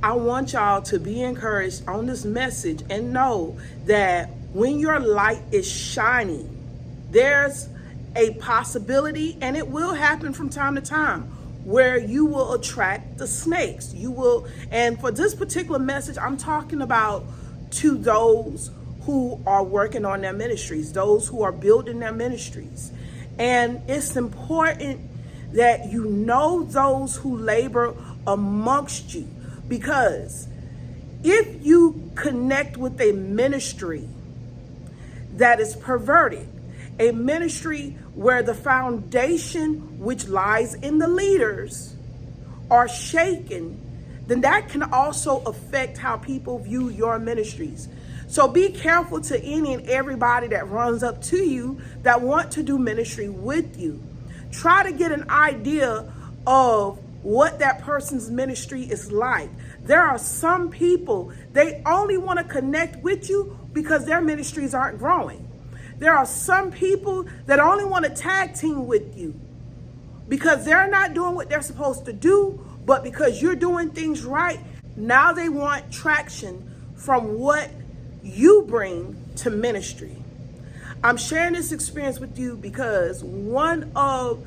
I want y'all to be encouraged on this message and know that when your light is shining, there's a possibility, and it will happen from time to time, where you will attract the snakes. You will, and for this particular message, I'm talking about to those who are working on their ministries, those who are building their ministries. And it's important that you know those who labor amongst you, because if you connect with a ministry that is perverted, a ministry where the foundation, which lies in the leaders, are shaken, then that can also affect how people view your ministries. So be careful to any and everybody that runs up to you that want to do ministry with you. Try to get an idea of what that person's ministry is like. There are some people, they only want to connect with you because their ministries aren't growing. There are some people that only want to tag team with you because they're not doing what they're supposed to do, but because you're doing things right, now they want traction from what you bring to ministry. I'm sharing this experience with you because one of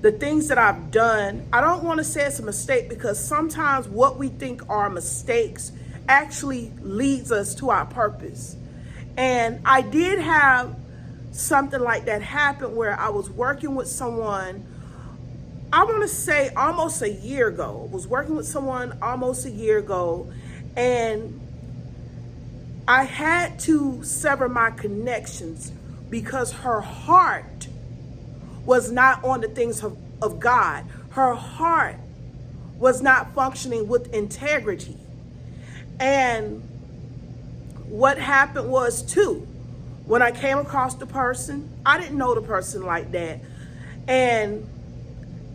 the things that I've done, I don't want to say it's a mistake, because sometimes what we think are mistakes actually leads us to our purpose. And I did have something like that happen where I was working with someone, I want to say almost a year ago. I was working with someone almost a year ago, and I had to sever my connections because her heart was not on the things of God. Her heart was not functioning with integrity. And what happened was, too, when I came across the person, I didn't know the person like that. And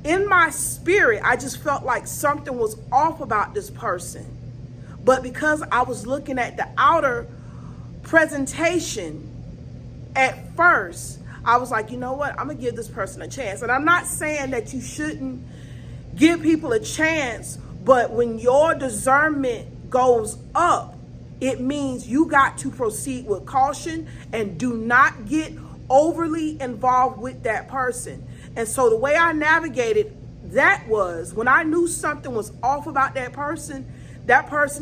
in my spirit, I just felt like something was off about this person. But because I was looking at the outer presentation at first, I was like, you know what? I'm going to give this person a chance. And I'm not saying that you shouldn't give people a chance, but when your discernment goes up, it means you got to proceed with caution and do not get overly involved with that person. And so the way I navigated that was, when I knew something was off about that person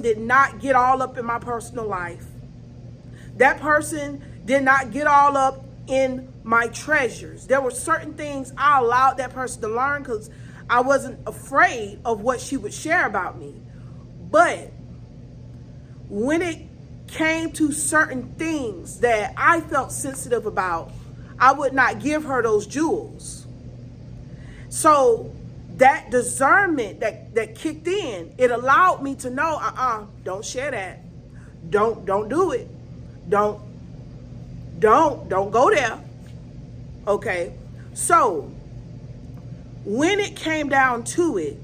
did not get all up in my personal life. That person did not get all up in my treasures. There were certain things I allowed that person to learn because I wasn't afraid of what she would share about me. But when it came to certain things that I felt sensitive about, I would not give her those jewels. So that discernment that kicked in, it allowed me to know, don't share that. Don't do it. Don't go there. Okay. So when it came down to it,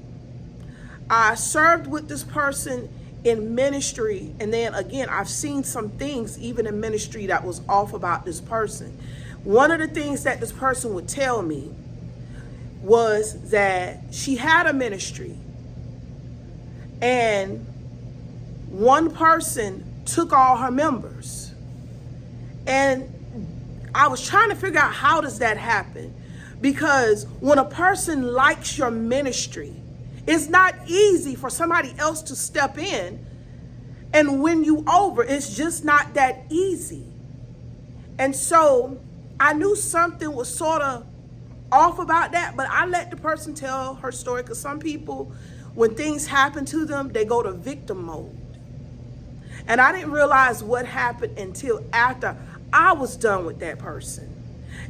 I served with this person in ministry. And then again, I've seen some things even in ministry that was off about this person. One of the things that this person would tell me was that she had a ministry and one person took all her members. And I was trying to figure out, how does that happen? Because when a person likes your ministry, it's not easy for somebody else to step in and win you over. It's just not that easy. And so I knew something was sort of off about that, but I let the person tell her story, because some people, when things happen to them, they go to victim mode. And I didn't realize what happened until after I was done with that person.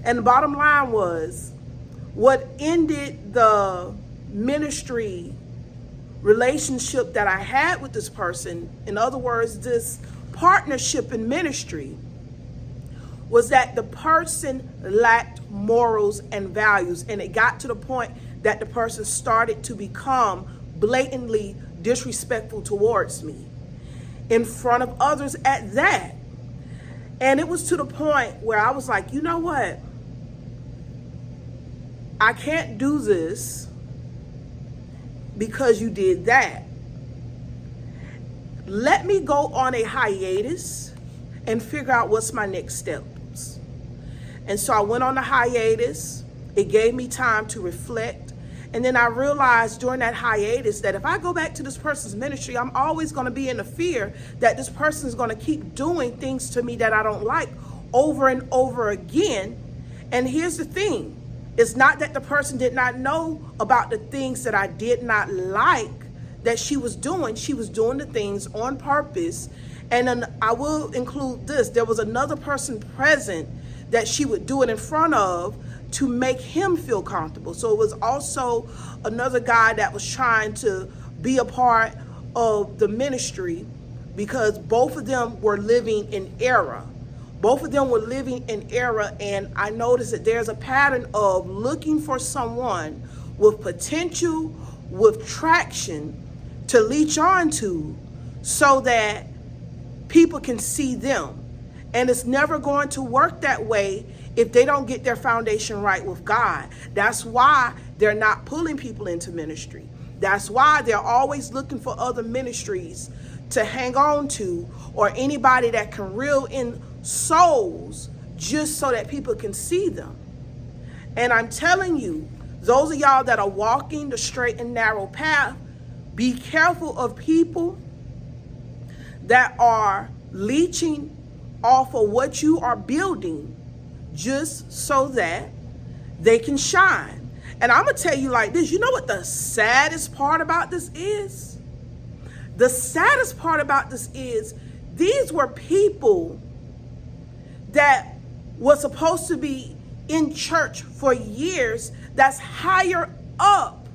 And the bottom line was, what ended the ministry relationship that I had with this person, in other words, this partnership in ministry, was that the person lacked morals and values. And it got to the point that the person started to become blatantly disrespectful towards me in front of others at that. And it was to the point where I was like, you know what? I can't do this because you did that. let me go on a hiatus and figure out what's my next steps. And so I went on a hiatus. It gave me time to reflect. And then I realized during that hiatus that if I go back to this person's ministry, I'm always going to be in the fear that this person is going to keep doing things to me that I don't like over and over again. And here's the thing. It's not that the person did not know about the things that I did not like that she was doing. She was doing the things on purpose. And then I will include this. There was another person present that she would do it in front of to make him feel comfortable. So it was also another guy that was trying to be a part of the ministry because both of them were living in error. Both of them were living in error, and I noticed that there's a pattern of looking for someone with potential, with traction to leech onto so that people can see them. And it's never going to work that way if they don't get their foundation right with God. That's why they're not pulling people into ministry. That's why they're always looking for other ministries to hang on to or anybody that can reel in souls just so that people can see them. And I'm telling you, those of y'all that are walking the straight and narrow path, be careful of people that are leeching off of what you are building just so that they can shine. And I'm going to tell you like this, you know what the saddest part about this is? The saddest part about this is these were people that was supposed to be in church for years, that's higher up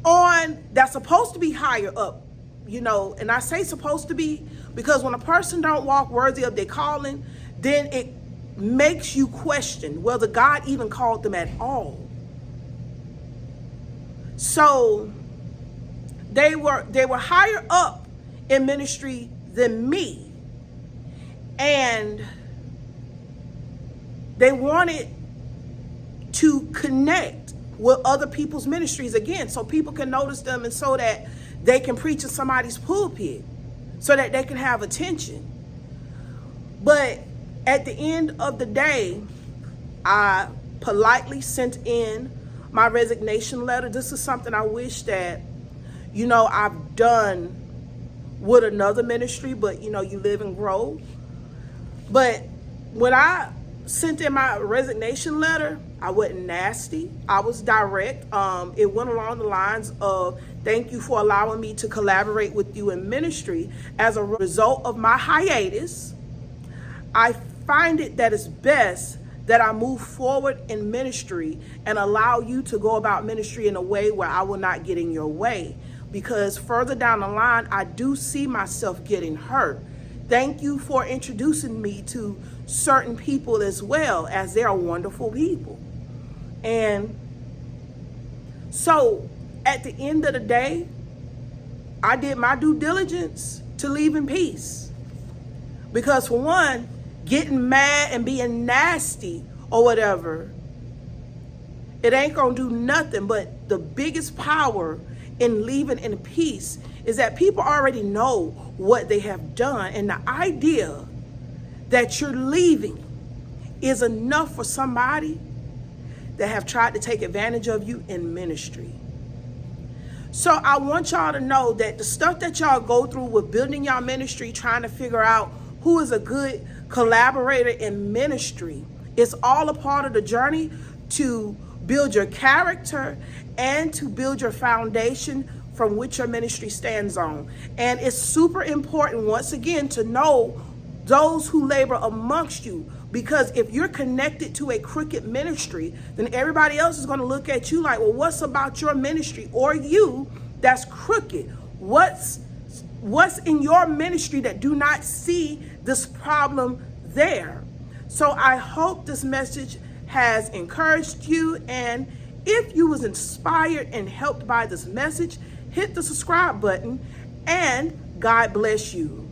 on, that's supposed to be higher up, you know. And I say supposed to be because when a person don't walk worthy of their calling, then it makes you question whether God even called them at all. So they were higher up in ministry than me. And they wanted to connect with other people's ministries again so people can notice them and so that they can preach in somebody's pulpit so that they can have attention. But at the end of the day, I politely sent in my resignation letter. This is something I wish that, you know, I've done with another ministry, but you know, you live and grow. But when I sent in my resignation letter, I wasn't nasty. I was direct. It went along the lines of, thank you for allowing me to collaborate with you in ministry. As a result of my hiatus, I find it that it's best that I move forward in ministry and allow you to go about ministry in a way where I will not get in your way. Because further down the line, I do see myself getting hurt. Thank you for introducing me to certain people as well, as they are wonderful people. And so at the end of the day, I did my due diligence to leave in peace. Because for one, getting mad and being nasty or whatever, it ain't gonna do nothing. But the biggest power in leaving in peace is that people already know what they have done, and the idea that you're leaving is enough for somebody that have tried to take advantage of you in ministry. So I want y'all to know that the stuff that y'all go through with building y'all ministry, trying to figure out who is a good collaborator in ministry, is all a part of the journey to build your character and to build your foundation from which your ministry stands on. And it's super important, once again, to know those who labor amongst you. Because if you're connected to a crooked ministry, then everybody else is going to look at you like, well, what's about your ministry or you that's crooked? What's in your ministry that do not see this problem there? So I hope this message has encouraged you. And if you was inspired and helped by this message, hit the subscribe button, and God bless you.